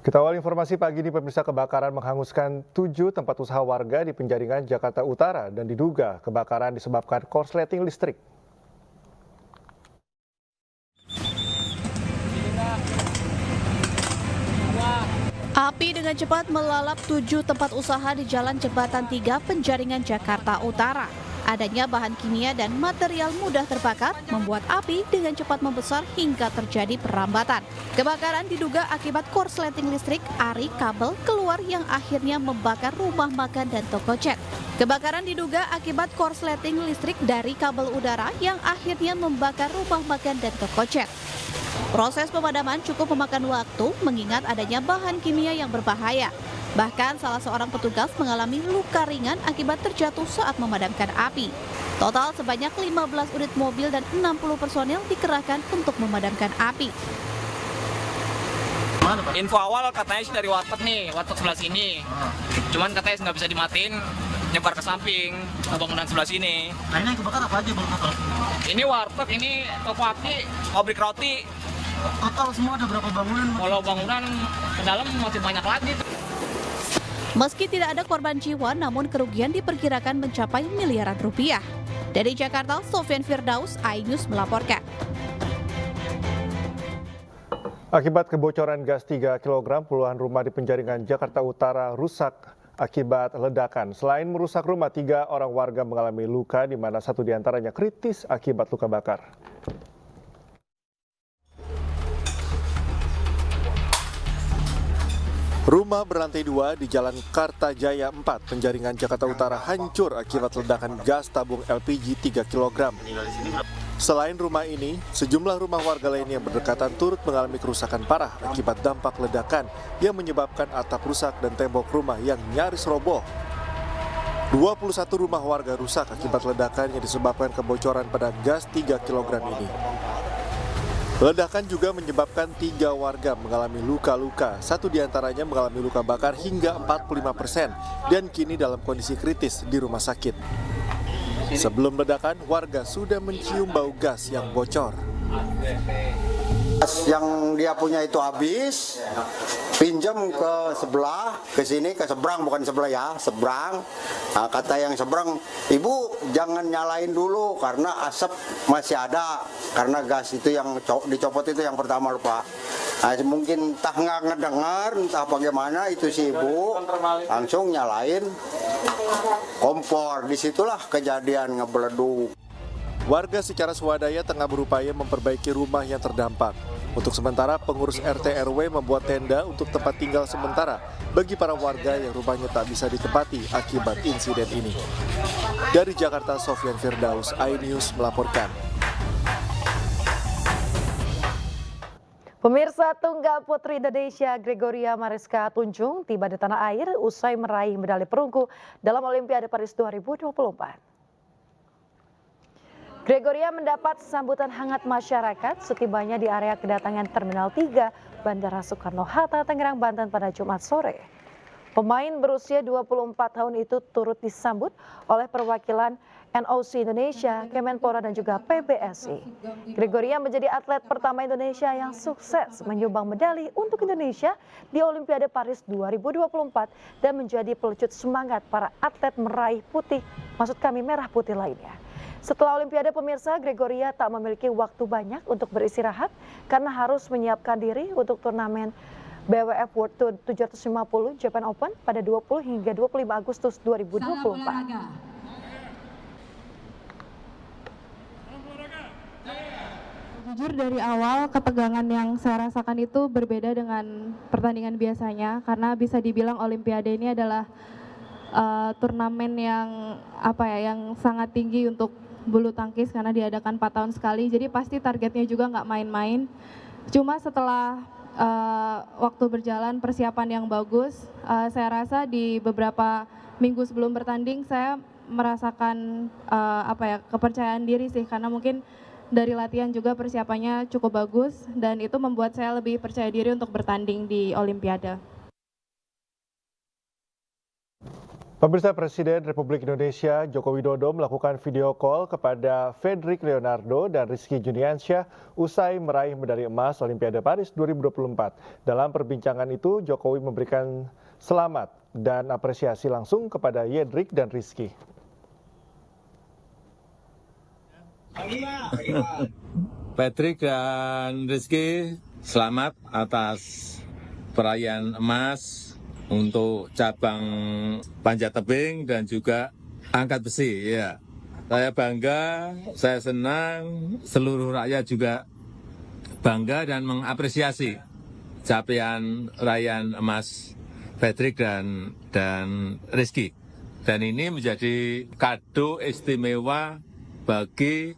Kita awal informasi pagi ini, pemirsa, kebakaran menghanguskan 7 tempat usaha warga di Penjaringan, Jakarta Utara dan diduga kebakaran disebabkan korsleting listrik. Api dengan cepat melalap 7 tempat usaha di Jalan Jembatan 3 Penjaringan, Jakarta Utara. Adanya bahan kimia dan material mudah terbakar membuat api dengan cepat membesar hingga terjadi perambatan. Kebakaran diduga akibat korsleting listrik ari kabel keluar yang akhirnya membakar rumah makan dan toko cat. Kebakaran diduga akibat korsleting listrik dari kabel udara yang akhirnya membakar rumah makan dan toko cat. Proses pemadaman cukup memakan waktu mengingat adanya bahan kimia yang berbahaya. Bahkan salah seorang petugas mengalami luka ringan akibat terjatuh saat memadamkan api. Total sebanyak 15 unit mobil dan 60 personil dikerahkan untuk memadamkan api. Info awal katanya sih dari warteg nih, warteg sebelah sini. Cuman katanya nggak bisa dimatiin, nyebar ke samping bangunan sebelah sini. Nah, ini yang kebakar apa aja Bang? Ini warteg, ini toko api, pabrik roti. Total semua ada berapa bangunan? Kalau bangunan ke dalam masih banyak lagi. Meski tidak ada korban jiwa, namun kerugian diperkirakan mencapai miliaran rupiah. Dari Jakarta, Sofyan Firdaus, iNews melaporkan. Akibat kebocoran gas 3 kg, puluhan rumah di Penjaringan, Jakarta Utara rusak akibat ledakan. Selain merusak rumah, 3 orang warga mengalami luka, di mana 1 diantaranya kritis akibat luka bakar. Rumah berlantai 2 di Jalan Kartajaya 4, Penjaringan, Jakarta Utara hancur akibat ledakan gas tabung LPG 3 kg. Selain rumah ini, sejumlah rumah warga lain yang berdekatan turut mengalami kerusakan parah akibat dampak ledakan yang menyebabkan atap rusak dan tembok rumah yang nyaris roboh. 21 rumah warga rusak akibat ledakan yang disebabkan kebocoran pada gas 3 kg ini. Ledakan juga menyebabkan 3 warga mengalami luka-luka. 1 diantaranya mengalami luka bakar hingga 45% dan kini dalam kondisi kritis di rumah sakit. Sebelum ledakan, warga sudah mencium bau gas yang bocor. Gas yang dia punya itu habis, pinjam ke sebelah, ke sini, ke seberang, bukan sebelah ya, seberang. Nah, kata yang seberang, ibu jangan nyalain dulu karena asap masih ada, karena gas itu yang dicopot itu yang pertama lupa. Nah, mungkin entah nggak ngedengar, entah bagaimana itu si ibu langsung nyalain kompor. Disitulah kejadian ngebeleduk. Warga secara swadaya tengah berupaya memperbaiki rumah yang terdampak. Untuk sementara, pengurus RT RW membuat tenda untuk tempat tinggal sementara bagi para warga yang rumahnya tak bisa ditempati akibat insiden ini. Dari Jakarta, Sofyan Firdaus, iNews melaporkan. Pemirsa, tunggal putri Indonesia Gregoria Mariska Tunjung tiba di tanah air usai meraih medali perunggu dalam Olimpiade Paris 2024. Gregoria mendapat sambutan hangat masyarakat setibanya di area kedatangan Terminal 3 Bandara Soekarno-Hatta, Tangerang, Banten pada Jumat sore. Pemain berusia 24 tahun itu turut disambut oleh perwakilan NOC Indonesia, Kemenpora dan juga PBSI. Gregoria menjadi atlet pertama Indonesia yang sukses menyumbang medali untuk Indonesia di Olimpiade Paris 2024 dan menjadi pelecut semangat para atlet meraih merah putih lainnya. Setelah Olimpiade, pemirsa, Gregoria tak memiliki waktu banyak untuk beristirahat karena harus menyiapkan diri untuk turnamen BWF World Tour 750 Japan Open pada 20 hingga 25 Agustus 2024. Jujur dari awal ketegangan yang saya rasakan itu berbeda dengan pertandingan biasanya karena bisa dibilang Olimpiade ini adalah turnamen yang yang sangat tinggi untuk bulu tangkis karena diadakan 4 tahun sekali, jadi pasti targetnya juga nggak main-main. Cuma setelah waktu berjalan, persiapan yang bagus, saya rasa di beberapa minggu sebelum bertanding saya merasakan kepercayaan diri sih, karena mungkin dari latihan juga persiapannya cukup bagus dan itu membuat saya lebih percaya diri untuk bertanding di Olimpiade. Pemirsa, Presiden Republik Indonesia Joko Widodo melakukan video call kepada Fedrik Leonardo dan Rizky Juniansyah usai meraih medali emas Olimpiade Paris 2024. Dalam perbincangan itu, Jokowi memberikan selamat dan apresiasi langsung kepada Yedrik dan Rizky. Fedrik dan Rizky, selamat atas perayaan emas untuk cabang panjat tebing dan juga angkat besi. Ya, saya bangga, saya senang, seluruh rakyat juga bangga dan mengapresiasi capaian raihan emas Fedrik dan Rizky. Dan ini menjadi kado istimewa bagi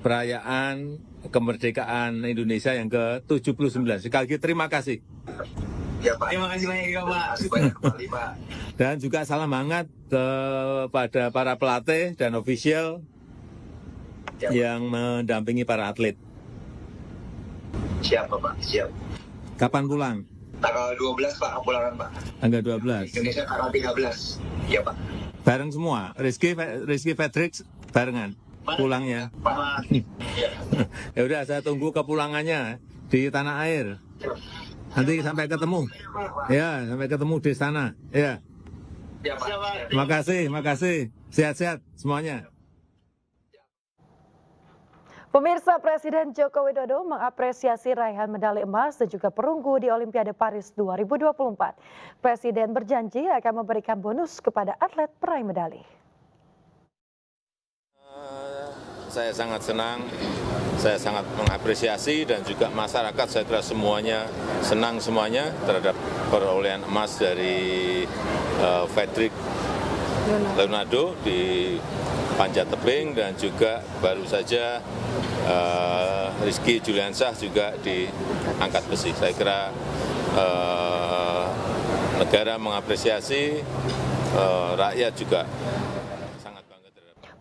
perayaan kemerdekaan Indonesia yang ke-79. Sekali lagi terima kasih. Ya Pak, terima kasih banyak ya Pak. Banyak kembali Pak. Dan juga salam hangat kepada para pelatih dan ofisial yang mendampingi para atlet. Siap Pak, siap. Kapan pulang? Tanggal 12 Pak, pulangan Pak. Tanggal 12. Indonesia tanggal 13. Iya Pak. Bareng semua, Rizky Fedrik barengan pulangnya. Pak. Ya udah, saya tunggu kepulangannya di tanah air. Nanti sampai ketemu. Ya, sampai ketemu di sana. Ya. Ya Pak. Terima kasih. Sehat-sehat semuanya. Pemirsa, Presiden Joko Widodo mengapresiasi raihan medali emas dan juga perunggu di Olimpiade Paris 2024. Presiden berjanji akan memberikan bonus kepada atlet peraih medali. Saya sangat senang, saya sangat mengapresiasi dan juga masyarakat saya kira semuanya senang semuanya terhadap perolehan emas dari Fedrik Leonardo di panjat tebing dan juga baru saja Rizky Juniansyah juga di angkat besi. Saya kira negara mengapresiasi, rakyat juga.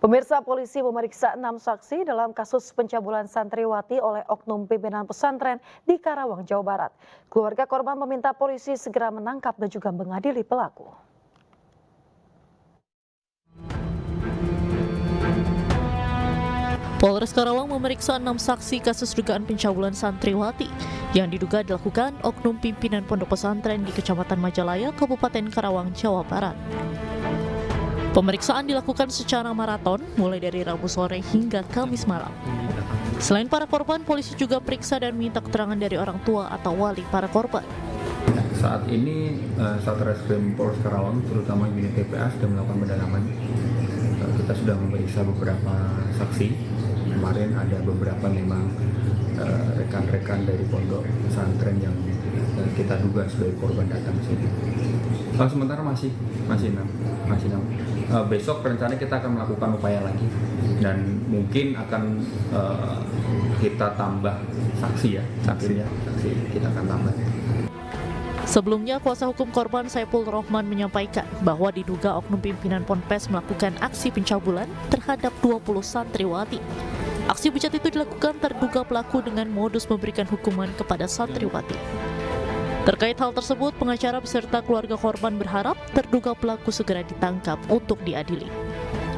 Pemirsa, polisi memeriksa 6 saksi dalam kasus pencabulan santriwati oleh oknum pimpinan pesantren di Karawang, Jawa Barat. Keluarga korban meminta polisi segera menangkap dan juga mengadili pelaku. Polres Karawang memeriksa 6 saksi kasus dugaan pencabulan santriwati yang diduga dilakukan oknum pimpinan pondok pesantren di Kecamatan Majalaya, Kabupaten Karawang, Jawa Barat. Pemeriksaan dilakukan secara maraton mulai dari Rabu sore hingga Kamis malam. Selain para korban, polisi juga periksa dan minta keterangan dari orang tua atau wali para korban. Saat ini Satreskrim Polres Karawang, terutama unit TPA, sudah melakukan pendalaman. Kita sudah memeriksa beberapa saksi. Kemarin ada beberapa memang rekan-rekan dari pondok pesantren yang kita duga sebagai korban datang ke sini. Sementara masih 6. Besok rencananya kita akan melakukan upaya lagi dan mungkin akan kita tambah saksi kita akan tambah. Sebelumnya, kuasa hukum korban Saiful Rohman menyampaikan bahwa diduga oknum pimpinan Ponpes melakukan aksi pencabulan terhadap 20 santriwati. Aksi bejat itu dilakukan terduga pelaku dengan modus memberikan hukuman kepada santriwati. Terkait hal tersebut, pengacara beserta keluarga korban berharap terduga pelaku segera ditangkap untuk diadili.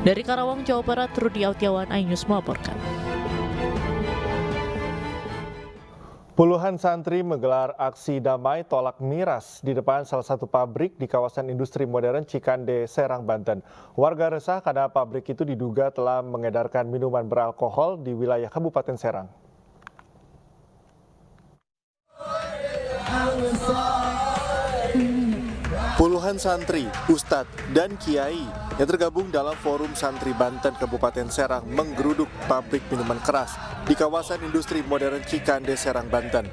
Dari Karawang, Jawa Barat, Rudi Autiawan, iNews melaporkan. Puluhan santri menggelar aksi damai tolak miras di depan salah satu pabrik di kawasan industri modern Cikande, Serang, Banten. Warga resah karena pabrik itu diduga telah mengedarkan minuman beralkohol di wilayah Kabupaten Serang. Puluhan santri, ustadz, dan kiai yang tergabung dalam Forum Santri Banten Kabupaten Serang menggeruduk pabrik minuman keras di kawasan industri modern Cikande, Serang, Banten.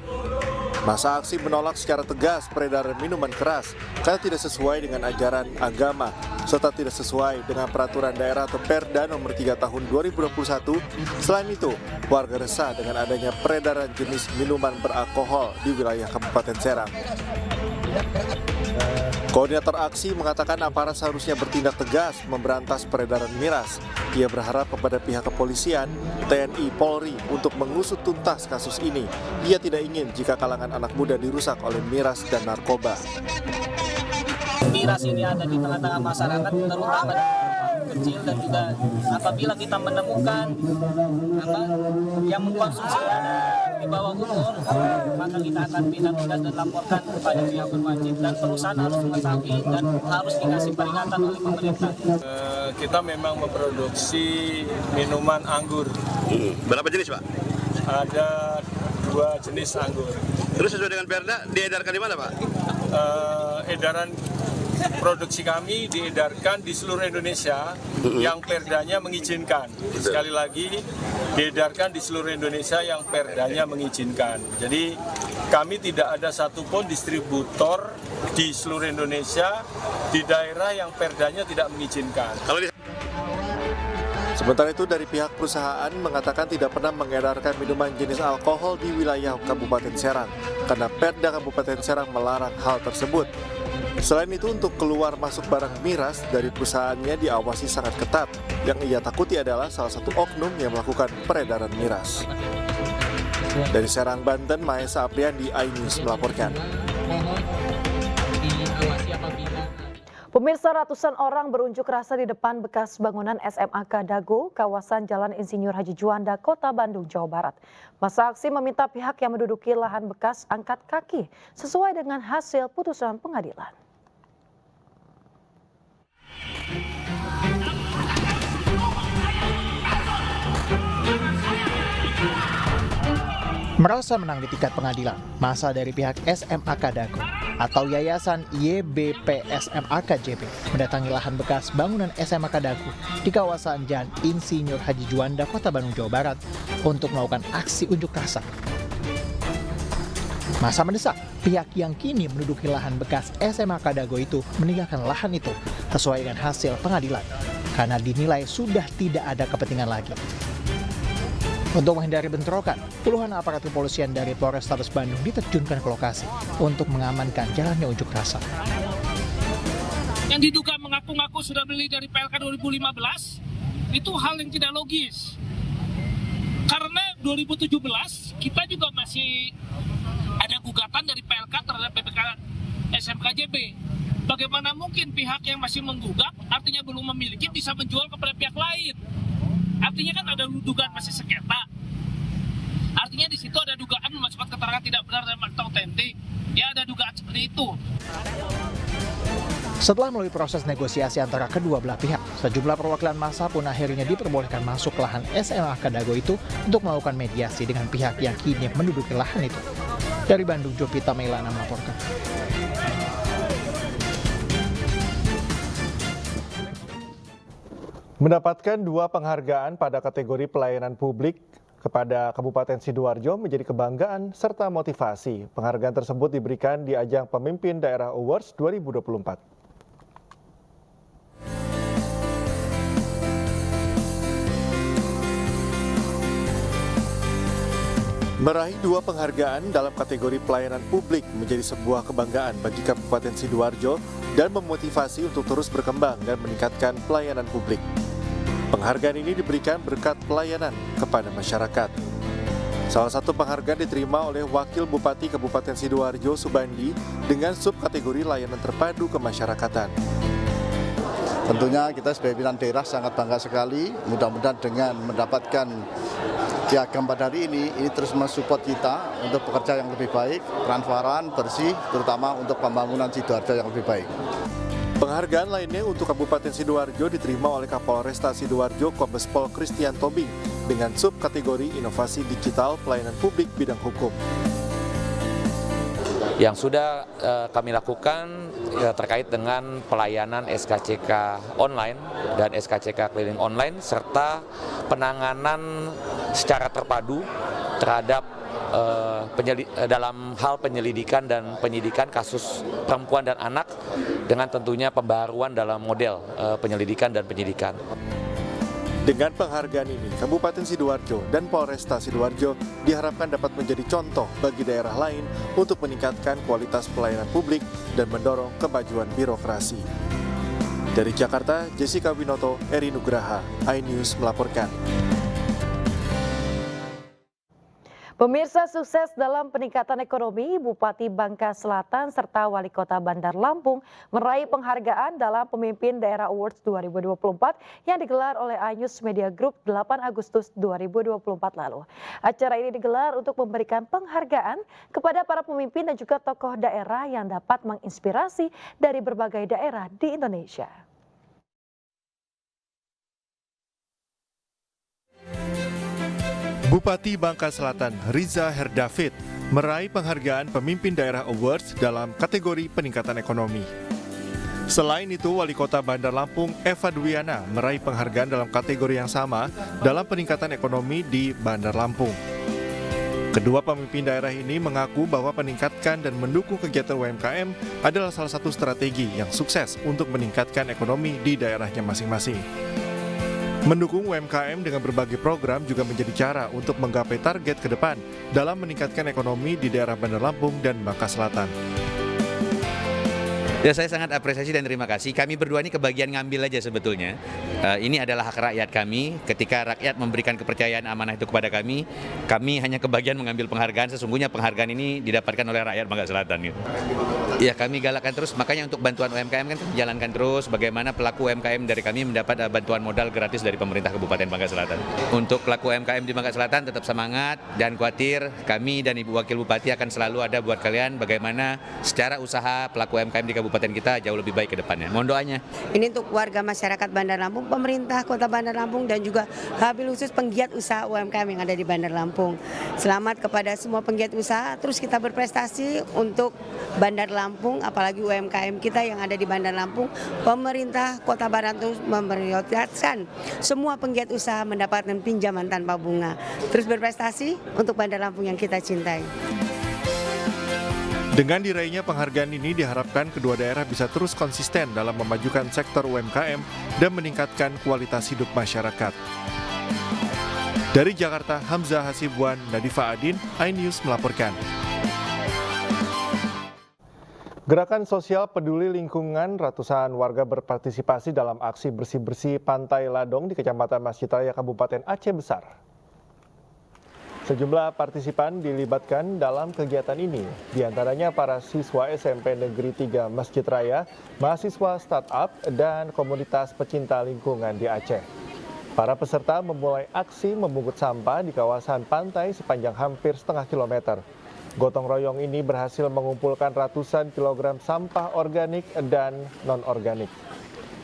Masa aksi menolak secara tegas peredaran minuman keras karena tidak sesuai dengan ajaran agama serta tidak sesuai dengan peraturan daerah atau Perda nomor 3 tahun 2021. Selain itu, warga resah dengan adanya peredaran jenis minuman beralkohol di wilayah Kabupaten Serang. Koordinator aksi mengatakan aparat seharusnya bertindak tegas memberantas peredaran miras. Ia berharap kepada pihak kepolisian, TNI, Polri untuk mengusut tuntas kasus ini. Ia tidak ingin jika kalangan anak muda dirusak oleh miras dan narkoba. miras ini ada di tengah-tengah masyarakat, terutama kecil, dan juga apabila kita menemukan yang mengkonsumsi ada di bawah umur, maka kita akan tindak tegas dan laporkan kepada pihak berwajib, dan perusahaan harus mengetahui dan harus dikasih peringatan oleh pemerintah. Kita memang memproduksi minuman anggur. Berapa jenis, Pak? Ada 2 jenis anggur. Terus sesuai dengan Perda diedarkan di mana, Pak? Edaran produksi kami diedarkan di seluruh Indonesia yang Perdanya mengizinkan. Sekali lagi, diedarkan di seluruh Indonesia yang Perdanya mengizinkan. Jadi kami tidak ada satupun distributor di seluruh Indonesia di daerah yang Perdanya tidak mengizinkan. Sementara itu dari pihak perusahaan mengatakan tidak pernah mengedarkan minuman jenis alkohol di wilayah Kabupaten Serang karena Perda Kabupaten Serang melarang hal tersebut. Selain itu, untuk keluar masuk barang miras dari perusahaannya diawasi sangat ketat. Yang ia takuti adalah salah satu oknum yang melakukan peredaran miras. Dari Serang, Banten, Mahesa Apriandi, iNews melaporkan. Pemirsa, ratusan orang berunjuk rasa di depan bekas bangunan SMAK Dago, kawasan Jalan Insinyur Haji Juanda, Kota Bandung, Jawa Barat. Masa aksi meminta pihak yang menduduki lahan bekas angkat kaki sesuai dengan hasil putusan pengadilan. Merasa menang di tingkat pengadilan, masa dari pihak SMAK Dago atau Yayasan YBP SMAK JB mendatangi lahan bekas bangunan SMAK Dago di kawasan Jalan Insinyur Haji Juanda, Kota Bandung, Jawa Barat untuk melakukan aksi unjuk rasa. Masa mendesak pihak yang kini menduduki lahan bekas SMAK Dago itu meninggalkan lahan itu sesuai dengan hasil pengadilan karena dinilai sudah tidak ada kepentingan lagi. Untuk menghindari bentrokan, puluhan aparat kepolisian dari Polrestabes Bandung diterjunkan ke lokasi untuk mengamankan jalannya unjuk rasa. Yang diduga mengaku-ngaku sudah beli dari PLK 2015, itu hal yang tidak logis. Karena 2017 kita juga masih ada gugatan dari PLK terhadap PPK SMKJB. Bagaimana mungkin pihak yang masih menggugat, artinya belum memiliki, bisa menjual kepada pihak lain? Artinya kan ada dugaan masih sengketa. Artinya di situ ada dugaan memasukkan keterangan tidak benar dan fakta otentik. Ya, ada dugaan seperti itu. Setelah melalui proses negosiasi antara kedua belah pihak, sejumlah perwakilan massa pun akhirnya diperbolehkan masuk ke lahan SMAK Dago itu untuk melakukan mediasi dengan pihak yang kini menduduki lahan itu. Dari Bandung, Jovita Meilana melaporkan. Mendapatkan 2 penghargaan pada kategori pelayanan publik kepada Kabupaten Sidoarjo menjadi kebanggaan serta motivasi. Penghargaan tersebut diberikan di ajang Pemimpin Daerah Awards 2024. Meraih 2 penghargaan dalam kategori pelayanan publik menjadi sebuah kebanggaan bagi Kabupaten Sidoarjo dan memotivasi untuk terus berkembang dan meningkatkan pelayanan publik. Penghargaan ini diberikan berkat pelayanan kepada masyarakat. Salah satu penghargaan diterima oleh Wakil Bupati Kabupaten Sidoarjo Subandi dengan subkategori layanan terpadu kemasyarakatan. Tentunya kita sebagai pimpinan daerah sangat bangga sekali, mudah-mudahan dengan mendapatkan piagam pada hari ini terus mensupport kita untuk bekerja yang lebih baik, transparan, bersih, terutama untuk pembangunan Sidoarjo yang lebih baik. Penghargaan lainnya untuk Kabupaten Sidoarjo diterima oleh Kapolresta Sidoarjo Kombes Pol Christian Tobing dengan subkategori Inovasi Digital Pelayanan Publik Bidang Hukum. Yang sudah kami lakukan terkait dengan pelayanan SKCK online dan SKCK keliling online serta penanganan secara terpadu terhadap dalam hal penyelidikan dan penyidikan kasus perempuan dan anak dengan tentunya pembaruan dalam model penyelidikan dan penyidikan. Dengan penghargaan ini, Kabupaten Sidoarjo dan Polresta Sidoarjo diharapkan dapat menjadi contoh bagi daerah lain untuk meningkatkan kualitas pelayanan publik dan mendorong kemajuan birokrasi. Dari Jakarta, Jessica Winoto, Eri Nugraha, iNews melaporkan. Pemirsa, sukses dalam peningkatan ekonomi, Bupati Bangka Selatan serta Wali Kota Bandar Lampung meraih penghargaan dalam Pemimpin Daerah Awards 2024 yang digelar oleh Anyus Media Group 8 Agustus 2024 lalu. Acara ini digelar untuk memberikan penghargaan kepada para pemimpin dan juga tokoh daerah yang dapat menginspirasi dari berbagai daerah di Indonesia. Bupati Bangka Selatan Riza Herdavid meraih penghargaan Pemimpin Daerah Awards dalam kategori peningkatan ekonomi. Selain itu, Wali Kota Bandar Lampung Eva Dwiana meraih penghargaan dalam kategori yang sama dalam peningkatan ekonomi di Bandar Lampung. Kedua pemimpin daerah ini mengaku bahwa meningkatkan dan mendukung kegiatan UMKM adalah salah satu strategi yang sukses untuk meningkatkan ekonomi di daerahnya masing-masing. Mendukung UMKM dengan berbagai program juga menjadi cara untuk menggapai target ke depan dalam meningkatkan ekonomi di daerah Bandar Lampung dan Bangka Selatan. Ya, saya sangat apresiasi dan terima kasih. Kami berdua ini kebagian ngambil aja sebetulnya. Ini adalah hak rakyat kami. Ketika rakyat memberikan kepercayaan amanah itu kepada kami hanya kebagian mengambil penghargaan. Sesungguhnya penghargaan ini didapatkan oleh rakyat Bangka Selatan. Gitu. Ya, kami galakkan terus. Makanya untuk bantuan UMKM kan jalankan terus. Bagaimana pelaku UMKM dari kami mendapat bantuan modal gratis dari pemerintah Kabupaten Bangka Selatan. Untuk pelaku UMKM di Bangka Selatan tetap semangat, jangan khawatir. Kami dan Ibu Wakil Bupati akan selalu ada buat kalian. Bagaimana secara usaha pelaku UMKM di Kabupaten kita jauh lebih baik ke depannya. Mohon doanya. Ini untuk warga masyarakat Bandar Lampung, pemerintah Kota Bandar Lampung dan juga wabil khusus penggiat usaha UMKM yang ada di Bandar Lampung. Selamat kepada semua penggiat usaha, terus kita berprestasi untuk Bandar Lampung, apalagi UMKM kita yang ada di Bandar Lampung. Pemerintah Kota Bandar Lampung memprioritaskan semua penggiat usaha mendapatkan pinjaman tanpa bunga. Terus berprestasi untuk Bandar Lampung yang kita cintai. Dengan diraihnya penghargaan ini diharapkan kedua daerah bisa terus konsisten dalam memajukan sektor UMKM dan meningkatkan kualitas hidup masyarakat. Dari Jakarta, Hamzah Hasibuan, Nadifa Adin, iNews melaporkan. Gerakan sosial peduli lingkungan, ratusan warga berpartisipasi dalam aksi bersih-bersih Pantai Ladong di Kecamatan Masjid Raya, Kabupaten Aceh Besar. Sejumlah partisipan dilibatkan dalam kegiatan ini, diantaranya para siswa SMP Negeri 3 Masjid Raya, mahasiswa startup, dan komunitas pecinta lingkungan di Aceh. Para peserta memulai aksi memungut sampah di kawasan pantai sepanjang hampir setengah kilometer. Gotong royong ini berhasil mengumpulkan ratusan kilogram sampah organik dan non-organik.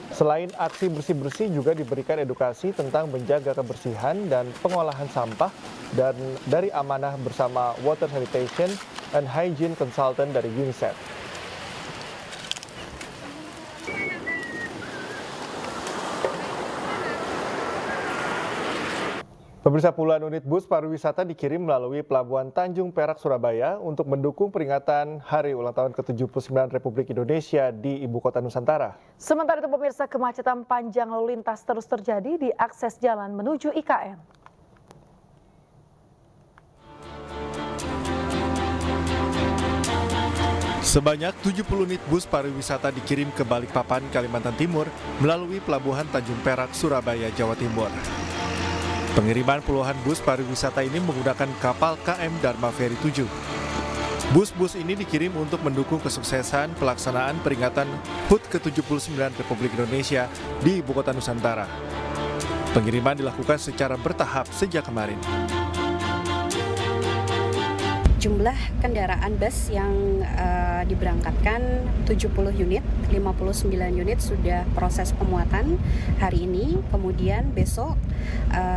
Selain aksi bersih-bersih juga diberikan edukasi tentang menjaga kebersihan dan pengolahan sampah dan dari Amanah bersama Water Sanitation and Hygiene Consultant dari UNICEF. Pemirsa, puluhan unit bus pariwisata dikirim melalui Pelabuhan Tanjung Perak, Surabaya untuk mendukung peringatan Hari Ulang Tahun ke-79 Republik Indonesia di Ibu Kota Nusantara. Sementara itu, pemirsa, kemacetan panjang lalu lintas terus terjadi di akses jalan menuju IKN. Sebanyak 70 unit bus pariwisata dikirim ke Balikpapan, Kalimantan Timur melalui Pelabuhan Tanjung Perak, Surabaya, Jawa Timur. Pengiriman puluhan bus pariwisata ini menggunakan kapal KM Dharma Ferry 7. Bus-bus ini dikirim untuk mendukung kesuksesan pelaksanaan peringatan HUT ke-79 Republik Indonesia di Ibu Kota Nusantara. Pengiriman dilakukan secara bertahap sejak kemarin. Jumlah kendaraan bus yang diberangkatkan 70 unit, 59 unit sudah proses pemuatan hari ini, kemudian besok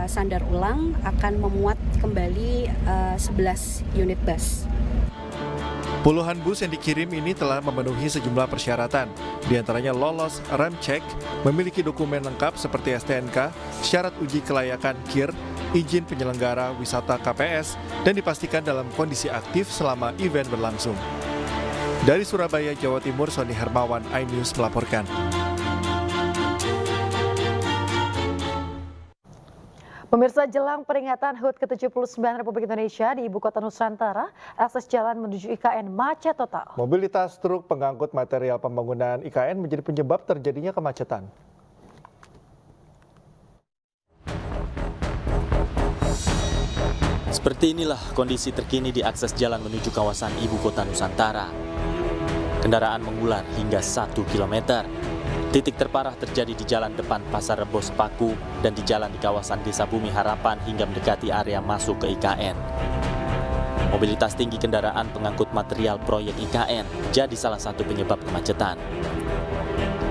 sandar ulang akan memuat kembali 11 unit bus. Puluhan bus yang dikirim ini telah memenuhi sejumlah persyaratan, diantaranya lolos rem cek, memiliki dokumen lengkap seperti STNK, syarat uji kelayakan KIR, izin penyelenggara wisata KPS, dan dipastikan dalam kondisi aktif selama event berlangsung. Dari Surabaya, Jawa Timur, Sony Hermawan, iNews melaporkan. Pemirsa, jelang peringatan HUT ke-79 Republik Indonesia di Ibu Kota Nusantara, akses jalan menuju IKN macet total. Mobilitas truk pengangkut material pembangunan IKN menjadi penyebab terjadinya kemacetan. Seperti inilah kondisi terkini di akses jalan menuju kawasan Ibu Kota Nusantara. Kendaraan mengular hingga 1 km. Titik terparah terjadi di jalan depan Pasar Rebo Sepaku dan di jalan di kawasan Desa Bumi Harapan hingga mendekati area masuk ke IKN. Mobilitas tinggi kendaraan pengangkut material proyek IKN jadi salah satu penyebab kemacetan.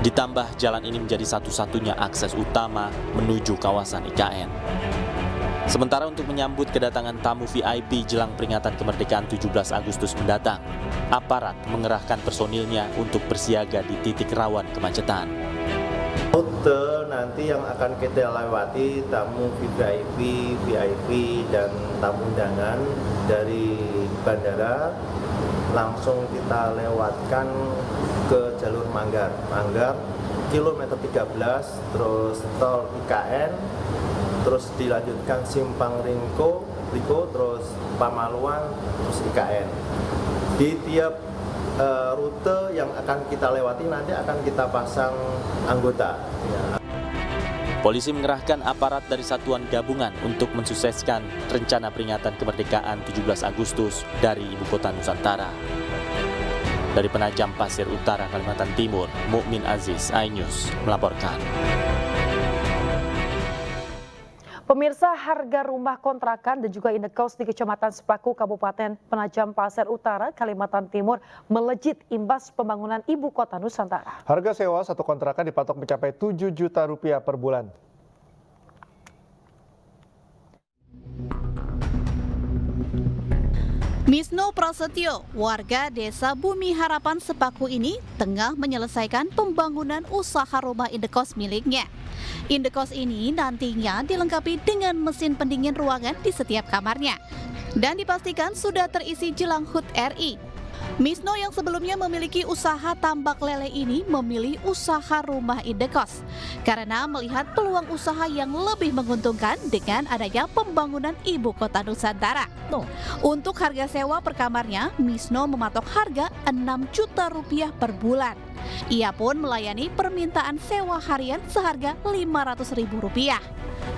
Ditambah jalan ini menjadi satu-satunya akses utama menuju kawasan IKN. Sementara untuk menyambut kedatangan tamu VIP jelang peringatan kemerdekaan 17 Agustus mendatang, aparat mengerahkan personilnya untuk bersiaga di titik rawan kemacetan. Rute nanti yang akan kita lewati tamu VIP dan tamu undangan dari bandara langsung kita lewatkan ke jalur Manggar kilometer 13, terus tol IKN, terus dilanjutkan Simpang Riko, terus Pamaluan, terus IKN. Di tiap rute yang akan kita lewati nanti akan kita pasang anggota. Polisi mengerahkan aparat dari satuan gabungan untuk mensukseskan rencana peringatan kemerdekaan 17 Agustus dari Ibu Kota Nusantara. Dari Penajam Pasir Utara, Kalimantan Timur, Mukmin Aziz, iNews melaporkan. Pemirsa, harga rumah kontrakan dan juga indekos di Kecamatan Sepaku, Kabupaten Penajam Pasir Utara, Kalimantan Timur melejit imbas pembangunan Ibu Kota Nusantara. Harga sewa satu kontrakan dipatok mencapai 7 juta rupiah per bulan. Misno Prasetyo, warga Desa Bumi Harapan Sepaku ini tengah menyelesaikan pembangunan usaha rumah indekos miliknya. Indekos ini nantinya dilengkapi dengan mesin pendingin ruangan di setiap kamarnya dan dipastikan sudah terisi jelang HUT RI. Misno yang sebelumnya memiliki usaha tambak lele ini memilih usaha rumah indekos karena melihat peluang usaha yang lebih menguntungkan dengan adanya pembangunan Ibu Kota Nusantara. Untuk harga sewa per kamarnya, Misno mematok harga 6 juta rupiah per bulan. Ia pun melayani permintaan sewa harian seharga Rp500.000.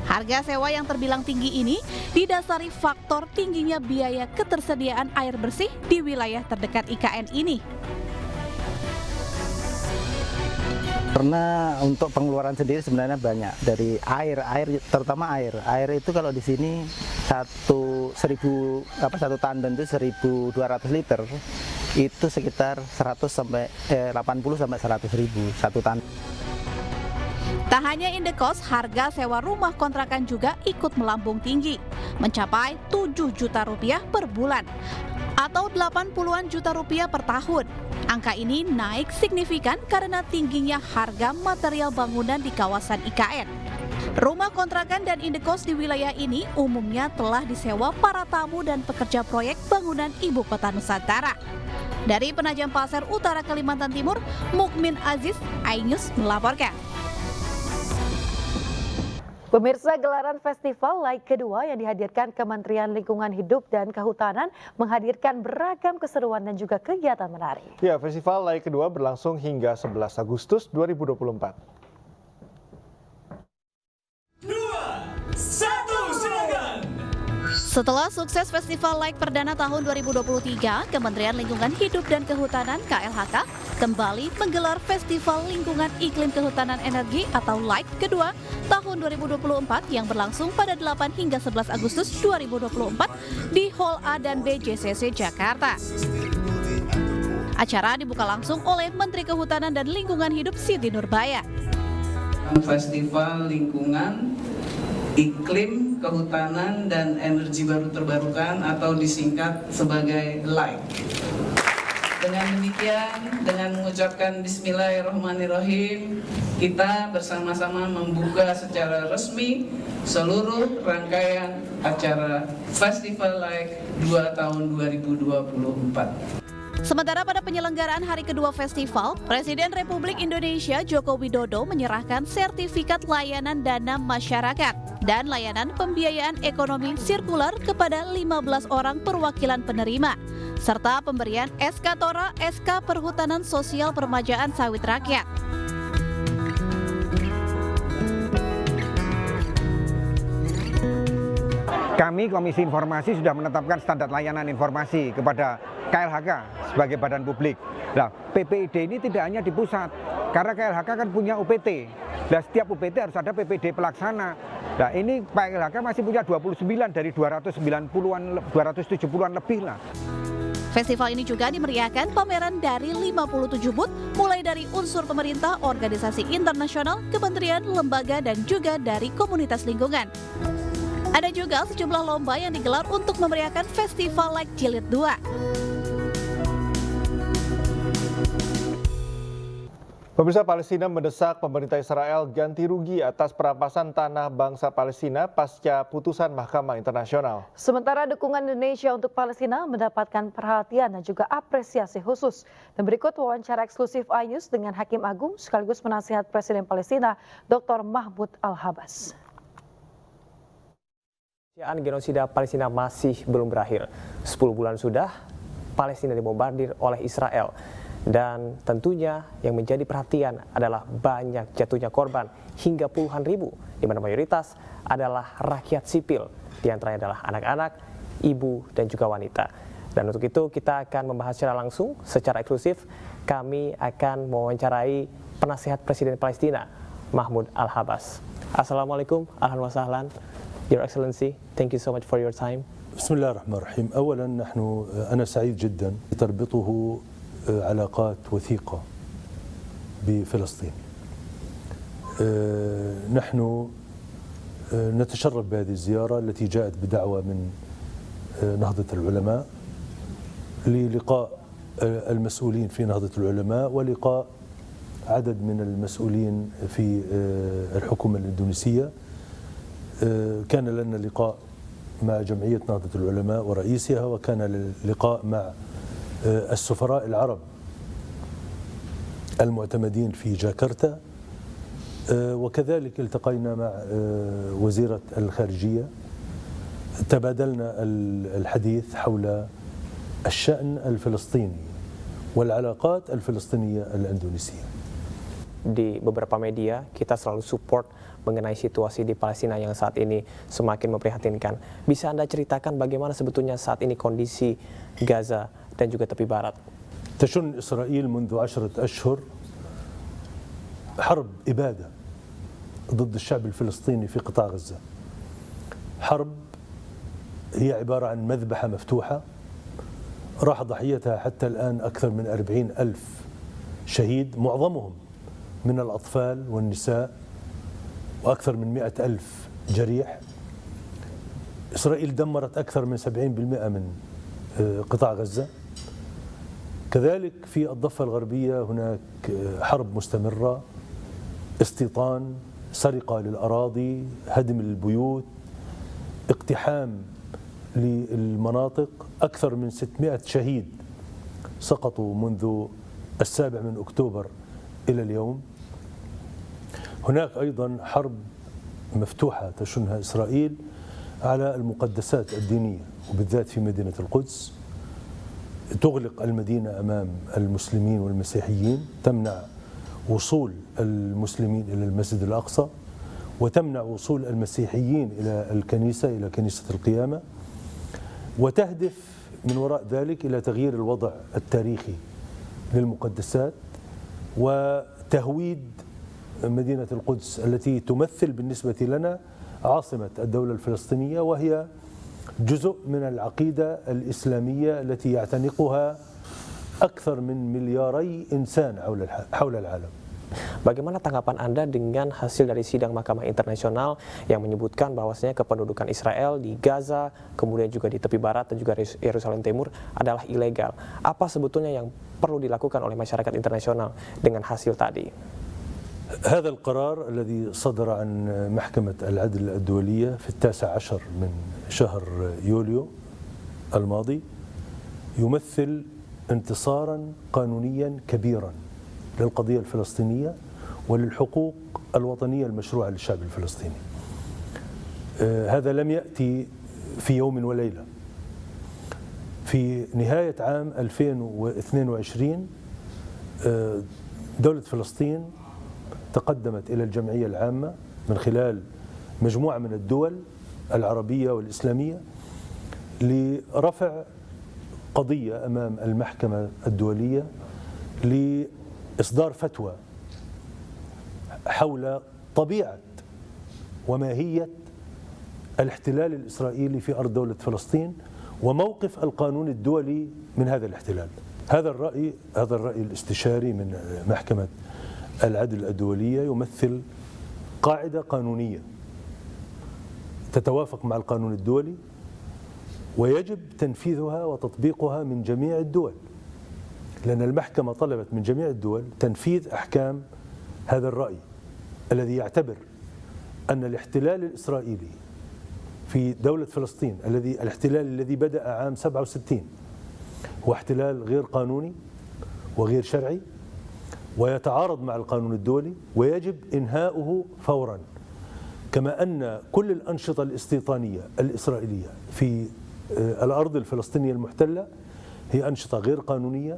Harga sewa yang terbilang tinggi ini didasari faktor tingginya biaya ketersediaan air bersih di wilayah terdekat IKN ini. Karena untuk pengeluaran sendiri sebenarnya banyak dari air terutama air itu kalau di sini satu tandon itu 1.200 liter itu sekitar 80 sampai 100 ribu satu tandon. Tak hanya indekos, harga sewa rumah kontrakan juga ikut melambung tinggi, mencapai 7 juta rupiah per bulan atau 80-an juta rupiah per tahun. Angka ini naik signifikan karena tingginya harga material bangunan di kawasan IKN. Rumah kontrakan dan indekos di wilayah ini umumnya telah disewa para tamu dan pekerja proyek bangunan Ibu Kota Nusantara. Dari Penajam Pasir Utara, Kalimantan Timur, Mukmin Aziz, iNews melaporkan. Pemirsa, gelaran festival Like kedua yang dihadirkan Kementerian Lingkungan Hidup dan Kehutanan menghadirkan beragam keseruan dan juga kegiatan menarik. Ya, festival Like kedua berlangsung hingga 11 Agustus 2024. 2, 1, silakan! Setelah sukses Festival Like perdana tahun 2023, Kementerian Lingkungan Hidup dan Kehutanan KLHK kembali menggelar Festival Lingkungan Iklim Kehutanan Energi atau Like kedua tahun 2024 yang berlangsung pada 8 hingga 11 Agustus 2024 di Hall A dan B JCC Jakarta. Acara dibuka langsung oleh Menteri Kehutanan dan Lingkungan Hidup Siti Nurbaya. Festival Lingkungan Iklim, Kehutanan, dan Energi Baru Terbarukan atau disingkat sebagai LIKE. Dengan demikian, dengan mengucapkan Bismillahirrahmanirrahim, kita bersama-sama membuka secara resmi seluruh rangkaian acara Festival LIKE 2 tahun 2024. Sementara pada penyelenggaraan hari kedua festival, Presiden Republik Indonesia Joko Widodo menyerahkan sertifikat layanan dana masyarakat dan layanan pembiayaan ekonomi sirkular kepada 15 orang perwakilan penerima, serta pemberian SK Tora SK Perhutanan Sosial Permajaan Sawit Rakyat. kami Komisi Informasi sudah menetapkan standar layanan informasi kepada KLHK sebagai badan publik. Nah, PPID ini tidak hanya di pusat, karena KLHK kan punya UPT. Nah, setiap UPT harus ada PPD pelaksana. Nah, ini KLHK masih punya 29 dari 290-an, 270-an lebih lah. Festival ini juga dimeriahkan pameran dari 57 booth, mulai dari unsur pemerintah, organisasi internasional, kementerian, lembaga, dan juga dari komunitas lingkungan. Ada juga sejumlah lomba yang digelar untuk memeriahkan Festival Like Jilid 2. Pemirsa, Palestina mendesak pemerintah Israel ganti rugi atas perampasan tanah bangsa Palestina pasca putusan Mahkamah Internasional. Sementara dukungan Indonesia untuk Palestina mendapatkan perhatian dan juga apresiasi khusus. Dan berikut wawancara eksklusif iNews dengan Hakim Agung sekaligus penasihat Presiden Palestina, Dr. Mahmud Al-Habas. Genosida Palestina masih belum berakhir. 10 bulan sudah Palestina dibombardir oleh Israel. Dan tentunya yang menjadi perhatian adalah banyak jatuhnya korban hingga puluhan ribu, di mana mayoritas adalah rakyat sipil, di antaranya adalah anak-anak, ibu, dan juga wanita. Dan untuk itu kita akan membahas secara langsung, secara eksklusif, kami akan mewawancarai penasihat Presiden Palestina, Mahmud Al-Habas. Assalamualaikum, ahlan wa sahlan, Your Excellency, thank you so much for your time. Bismillahirrahmanirrahim. Awalan, أنا سعيد جدا تربطه علاقات وثيقة بفلسطين. نحن نتشرف بهذه الزيارة التي جاءت بدعوة من نهضة العلماء للقاء المسؤولين في نهضة العلماء ولقاء عدد من المسؤولين في الحكومة الإندونيسية. كان لنا لقاء مع جمعية نهضة العلماء ورئيسها، وكان لقاء مع السفراء العرب المعتمدين في جاكرتا، وكذلك التقينا مع وزيرة الخارجية. تبادلنا الحديث حول الشأن الفلسطيني والعلاقات الفلسطينية الإندونيسية. Di beberapa media kita selalu support mengenai situasi di Palestina yang saat ini semakin memprihatinkan. Bisa Anda ceritakan bagaimana sebetulnya saat ini kondisi Gaza dan juga tepi barat? تشن إسرائيل منذ 10 أشهر حرب إبادة ضد الشعب الفلسطيني في قطاع غزة. حرب هي عبارة عن مذبحة مفتوحة راح ضحيتها حتى الآن أكثر من 40,000 شهيد، معظمهم من الأطفال والنساء، وأكثر من 100,000 جريح. إسرائيل دمرت أكثر من 70% من قطاع غزة. كذلك في الضفة الغربية هناك حرب مستمرة، استيطان، سرقة للأراضي، هدم البيوت، اقتحام للمناطق. أكثر من 600 شهيد سقطوا منذ 7 أكتوبر إلى اليوم. هناك أيضا حرب مفتوحة تشنها إسرائيل على المقدسات الدينية، وبالذات في مدينة القدس. تغلق المدينة أمام المسلمين والمسيحيين، تمنع وصول المسلمين إلى المسجد الأقصى، وتمنع وصول المسيحيين إلى الكنيسة، إلى كنيسة القيامة، وتهدف من وراء ذلك إلى تغيير الوضع التاريخي للمقدسات وتهويد مدينة القدس التي تمثل بالنسبة لنا عاصمة الدولة الفلسطينية، وهي جزء من العقيدة الإسلامية التي يعتنقها أكثر من 2 مليار إنسان حول العالم. Bagaimana tanggapan Anda dengan hasil dari sidang Mahkamah Internasional yang menyebutkan bahwasanya kependudukan Israel di Gaza, kemudian juga di tepi barat dan juga Yerusalem Timur adalah ilegal? Apa sebetulnya yang perlu dilakukan oleh masyarakat internasional dengan hasil tadi? هذا القرار الذي صدر عن محكمة العدل الدولية في 19 من شهر يوليو الماضي يمثل انتصارا قانونيا كبيرا للقضية الفلسطينية وللحقوق الوطنية المشروعة للشعب الفلسطيني. هذا لم يأتي في يوم وليلة. في نهاية عام 2022 دولة فلسطين تقدمت إلى الجمعية العامة من خلال مجموعة من الدول العربية والإسلامية لرفع قضية أمام المحكمة الدولية لإصدار فتوى حول طبيعة وماهية الاحتلال الإسرائيلي في أرض دولة فلسطين وموقف القانون الدولي من هذا الاحتلال. هذا الرأي الاستشاري من محكمة العدل الدولية يمثل قاعدة قانونية تتوافق مع القانون الدولي ويجب تنفيذها وتطبيقها من جميع الدول، لأن المحكمة طلبت من جميع الدول تنفيذ أحكام هذا الرأي الذي يعتبر أن الاحتلال الإسرائيلي في دولة فلسطين الاحتلال الذي بدأ عام 67 هو احتلال غير قانوني وغير شرعي ويتعارض مع القانون الدولي ويجب إنهاؤه فورا، كما أن كل الأنشطة الاستيطانية الإسرائيلية في الأرض الفلسطينية المحتلة هي أنشطة غير قانونية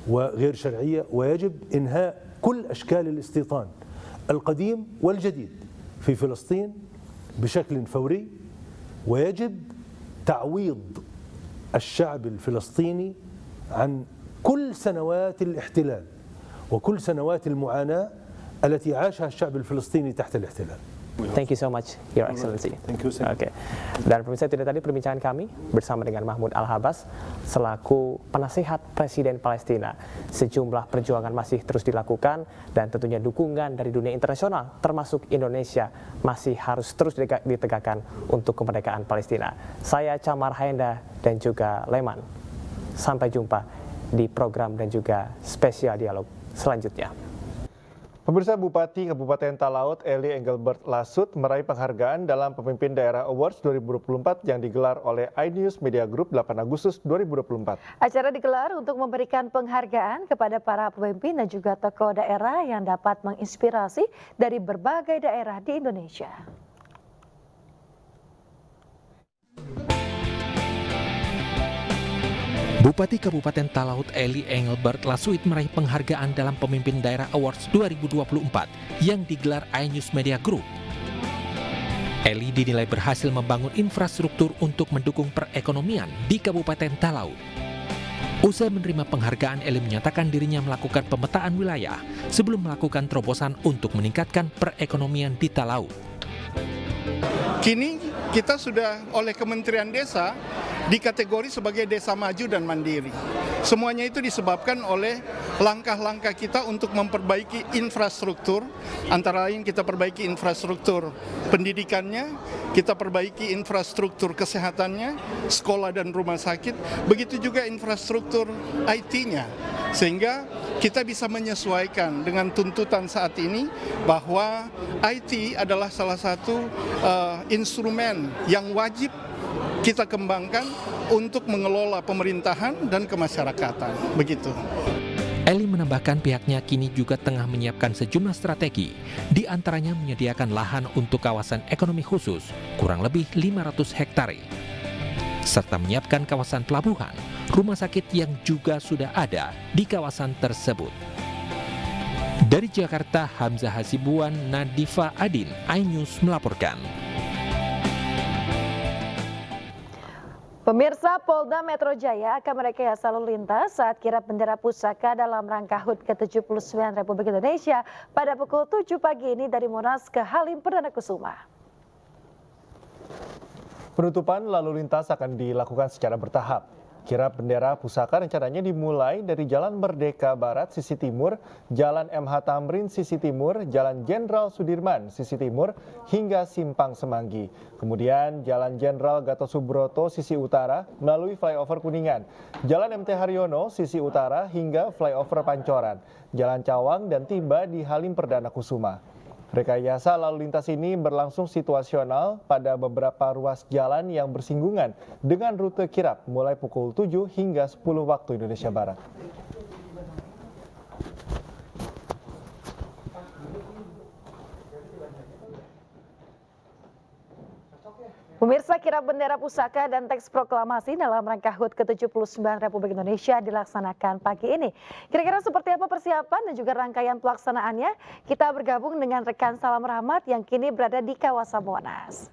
وغير شرعية، ويجب إنهاء كل أشكال الاستيطان القديم والجديد في فلسطين بشكل فوري، ويجب تعويض الشعب الفلسطيني عن كل سنوات الاحتلال وكل سنوات المعاناة التي عاشها الشعب الفلسطيني تحت الاحتلال. Thank you so much, Your Excellency. Thank you, sir. Oke. Dan pemirsa, itu tadi perbincangan kami bersama dengan Mahmud Al-Habas selaku penasihat Presiden Palestina. Sejumlah perjuangan masih terus dilakukan dan tentunya dukungan dari dunia internasional termasuk Indonesia masih harus terus ditegakkan untuk kemerdekaan Palestina. Saya Camar Hayenda dan juga Leman. Sampai jumpa di program dan juga spesial dialog selanjutnya. Pemirsa, Bupati Kabupaten Talaut Eli Engelbert Lasut meraih penghargaan dalam Pemimpin Daerah Awards 2024 yang digelar oleh iNews Media Group 8 Agustus 2024. Acara digelar untuk memberikan penghargaan kepada para pemimpin dan juga tokoh daerah yang dapat menginspirasi dari berbagai daerah di Indonesia. Bupati Kabupaten Talaut Eli Engelbert Lasut meraih penghargaan dalam Pemimpin Daerah Awards 2024 yang digelar iNews Media Group. Eli dinilai berhasil membangun infrastruktur untuk mendukung perekonomian di Kabupaten Talaut. Usai menerima penghargaan, Eli menyatakan dirinya melakukan pemetaan wilayah sebelum melakukan terobosan untuk meningkatkan perekonomian di Talaut. Kini kita sudah oleh Kementerian Desa dikategori sebagai desa maju dan mandiri. Semuanya itu disebabkan oleh langkah-langkah kita untuk memperbaiki infrastruktur, antara lain kita perbaiki infrastruktur pendidikannya, kita perbaiki infrastruktur kesehatannya, sekolah dan rumah sakit, begitu juga infrastruktur IT-nya. Sehingga kita bisa menyesuaikan dengan tuntutan saat ini bahwa IT adalah salah satu instrumen yang wajib kita kembangkan untuk mengelola pemerintahan dan kemasyarakatan. Begitu. Eli menambahkan pihaknya kini juga tengah menyiapkan sejumlah strategi, di antaranya menyediakan lahan untuk kawasan ekonomi khusus, kurang lebih 500 hektare, serta menyiapkan kawasan pelabuhan, rumah sakit yang juga sudah ada di kawasan tersebut. Dari Jakarta, Hamzah Hasibuan, Nadifa Adin, iNews melaporkan. Pemirsa, Polda Metro Jaya akan merekayasa lalu lintas saat kirap bendera pusaka dalam rangka HUT ke-79 Republik Indonesia pada pukul 7 pagi ini dari Monas ke Halim Perdana Kusuma. Penutupan lalu lintas akan dilakukan secara bertahap. Kirap bendera pusaka rencananya dimulai dari Jalan Merdeka Barat sisi timur, Jalan MH Tamrin sisi timur, Jalan Jenderal Sudirman sisi timur, hingga Simpang Semanggi. Kemudian Jalan Jenderal Gatot Subroto sisi utara melalui flyover Kuningan, Jalan MT Haryono sisi utara hingga flyover Pancoran, Jalan Cawang dan tiba di Halim Perdana Kusuma. Rekayasa lalu lintas ini berlangsung situasional pada beberapa ruas jalan yang bersinggungan dengan rute kirap mulai pukul 7 hingga 10 waktu Indonesia Barat. Pemirsa, kirap bendera pusaka dan teks proklamasi dalam rangka HUT ke-79 Republik Indonesia dilaksanakan pagi ini. Kira-kira seperti apa persiapan dan juga rangkaian pelaksanaannya? Kita bergabung dengan rekan Salam Rahmat yang kini berada di kawasan Monas.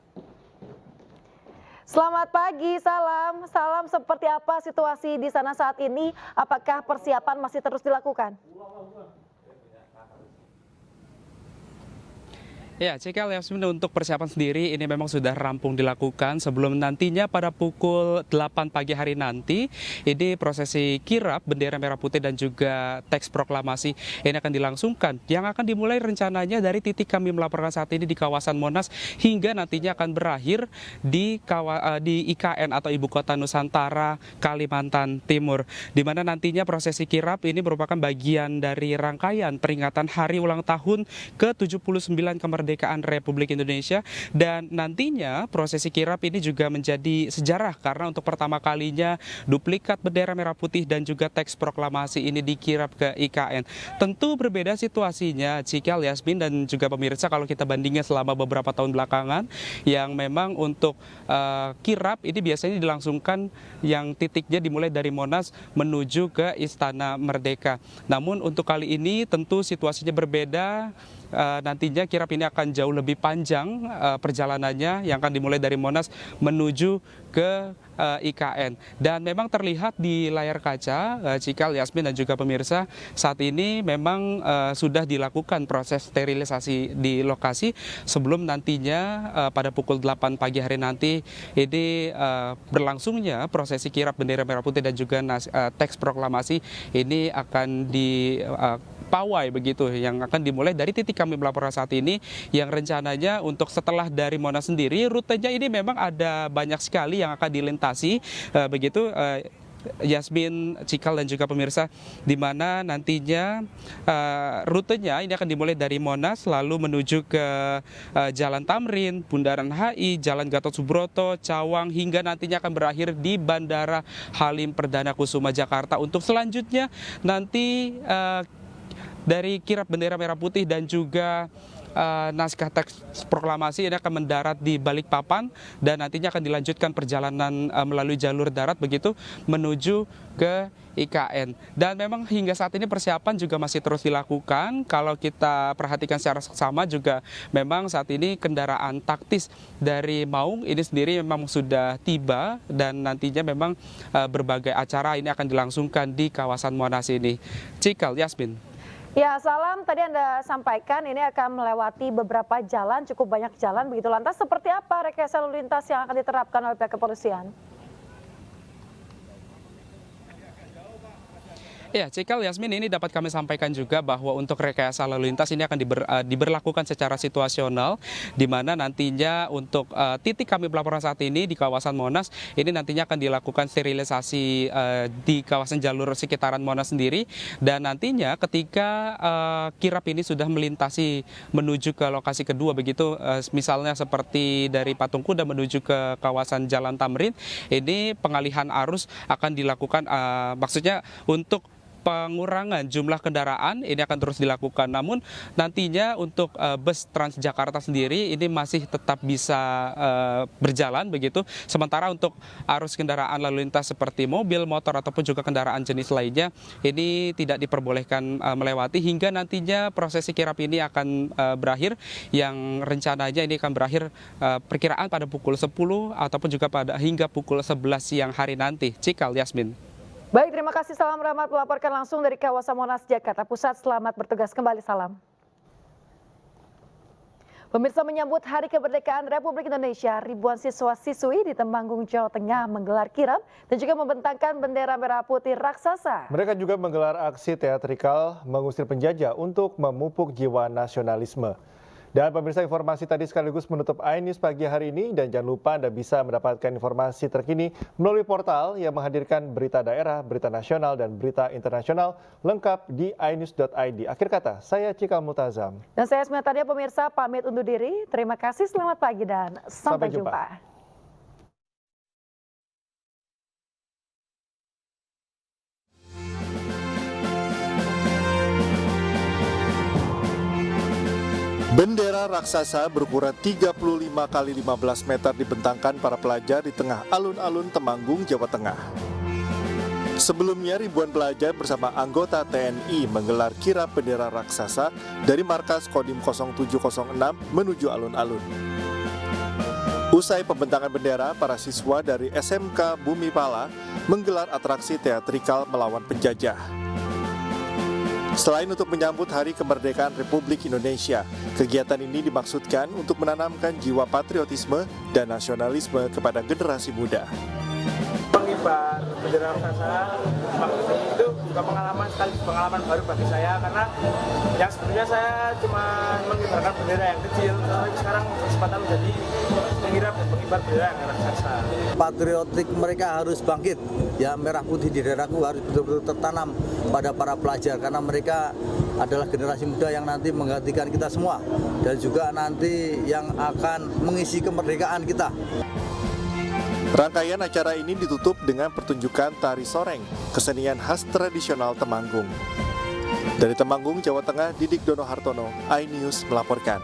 Selamat pagi, Salam. Salam, seperti apa situasi di sana saat ini? Apakah persiapan masih terus dilakukan? Ya, Cikal Yasmin, untuk persiapan sendiri ini memang sudah rampung dilakukan sebelum nantinya pada pukul 8 pagi hari nanti ini prosesi kirap bendera merah putih dan juga teks proklamasi ini akan dilangsungkan yang akan dimulai rencananya dari titik kami melaporkan saat ini di kawasan Monas hingga nantinya akan berakhir di IKN atau Ibu Kota Nusantara Kalimantan Timur, di mana nantinya prosesi kirap ini merupakan bagian dari rangkaian peringatan hari ulang tahun ke-79 kemerdekaan Republik Indonesia, dan nantinya prosesi kirap ini juga menjadi sejarah karena untuk pertama kalinya duplikat bendera merah putih dan juga teks proklamasi ini dikirap ke IKN. Tentu berbeda situasinya, Cikal, Yasmin, dan juga pemirsa kalau kita bandingkan selama beberapa tahun belakangan yang memang untuk kirap ini biasanya dilangsungkan yang titiknya dimulai dari Monas menuju ke Istana Merdeka. Namun untuk kali ini tentu situasinya berbeda. Nantinya kirap ini akan jauh lebih panjang perjalanannya yang akan dimulai dari Monas menuju ke IKN. Dan memang terlihat di layar kaca, Cikal, Yasmin, dan juga pemirsa, saat ini memang sudah dilakukan proses sterilisasi di lokasi sebelum nantinya pada pukul 8 pagi hari nanti ini berlangsungnya prosesi kirap bendera merah putih dan juga teks proklamasi ini akan pawai begitu yang akan dimulai dari titik kami melaporkan saat ini yang rencananya untuk setelah dari Monas sendiri rutenya ini memang ada banyak sekali yang akan dilintasi begitu Yasmin, Cikal, dan juga pemirsa, di mana nantinya rutenya ini akan dimulai dari Monas lalu menuju ke Jalan Tamrin, Bundaran HI, Jalan Gatot Subroto, Cawang, hingga nantinya akan berakhir di Bandara Halim Perdana Kusuma Jakarta. Untuk selanjutnya nanti dari kirap bendera merah putih dan juga naskah teks proklamasi ini akan mendarat di Balikpapan dan nantinya akan dilanjutkan perjalanan melalui jalur darat begitu menuju ke IKN. Dan memang hingga saat ini persiapan juga masih terus dilakukan. Kalau kita perhatikan secara seksama juga memang saat ini kendaraan taktis dari Maung ini sendiri memang sudah tiba dan nantinya memang berbagai acara ini akan dilangsungkan di kawasan Monas ini. Cikal, Yasmin. Ya, Salam, tadi Anda sampaikan ini akan melewati beberapa jalan, cukup banyak jalan begitu. Lantas seperti apa rekayasa lalu lintas yang akan diterapkan oleh pihak kepolisian? Ya, Cikal, Yasmin, ini dapat kami sampaikan juga bahwa untuk rekayasa lalu lintas ini akan diberlakukan secara situasional, di mana nantinya untuk titik kami pelaporan saat ini di kawasan Monas, ini nantinya akan dilakukan sterilisasi di kawasan jalur sekitaran Monas sendiri, dan nantinya ketika kirap ini sudah melintasi menuju ke lokasi kedua, begitu misalnya seperti dari Patung Kuda menuju ke kawasan Jalan Tamrin, ini pengalihan arus akan dilakukan, maksudnya untuk pengurangan jumlah kendaraan ini akan terus dilakukan. Namun nantinya untuk bus Transjakarta sendiri ini masih tetap bisa berjalan begitu. Sementara untuk arus kendaraan lalu lintas seperti mobil, motor ataupun juga kendaraan jenis lainnya ini tidak diperbolehkan melewati hingga nantinya prosesi kirap ini akan berakhir yang rencananya ini akan berakhir perkiraan pada pukul 10 ataupun juga hingga pukul 11 siang hari nanti. Cikal, Yasmin. Baik, terima kasih Salam Rahmat melaporkan langsung dari kawasan Monas, Jakarta Pusat. Selamat bertugas kembali, Salam. Pemirsa, menyambut Hari Kemerdekaan Republik Indonesia, ribuan siswa-siswi di Temanggung, Jawa Tengah menggelar kirap dan juga membentangkan bendera merah putih raksasa. Mereka juga menggelar aksi teatrikal mengusir penjajah untuk memupuk jiwa nasionalisme. Dan pemirsa, informasi tadi sekaligus menutup iNews pagi hari ini, dan jangan lupa Anda bisa mendapatkan informasi terkini melalui portal yang menghadirkan berita daerah, berita nasional, dan berita internasional lengkap di inews.id. Akhir kata, saya Cikal Multazam. Dan saya Yasmin Tadia, pemirsa pamit undur diri. Terima kasih, selamat pagi, dan sampai jumpa. Bendera raksasa berukuran 35 kali 15 meter dibentangkan para pelajar di tengah alun-alun Temanggung, Jawa Tengah. Sebelumnya ribuan pelajar bersama anggota TNI menggelar kirap bendera raksasa dari markas Kodim 0706 menuju alun-alun. Usai pembentangan bendera, para siswa dari SMK Bumi Pala menggelar atraksi teatrikal melawan penjajah. Selain untuk menyambut Hari Kemerdekaan Republik Indonesia, kegiatan ini dimaksudkan untuk menanamkan jiwa patriotisme dan nasionalisme kepada generasi muda. Mengibar bendera raksasa itu juga pengalaman baru bagi saya, karena yang sebelumnya saya cuma mengibarkan bendera yang kecil, tapi sekarang kesempatan menjadi mengibar bendera yang raksasa. Patriotik mereka harus bangkit, ya, merah putih di daerahku harus betul-betul tertanam pada para pelajar, karena mereka adalah generasi muda yang nanti menggantikan kita semua dan juga nanti yang akan mengisi kemerdekaan kita. Rangkaian acara ini ditutup dengan pertunjukan tari soreng, kesenian khas tradisional Temanggung. Dari Temanggung, Jawa Tengah, Didik Dono Hartono, iNews melaporkan.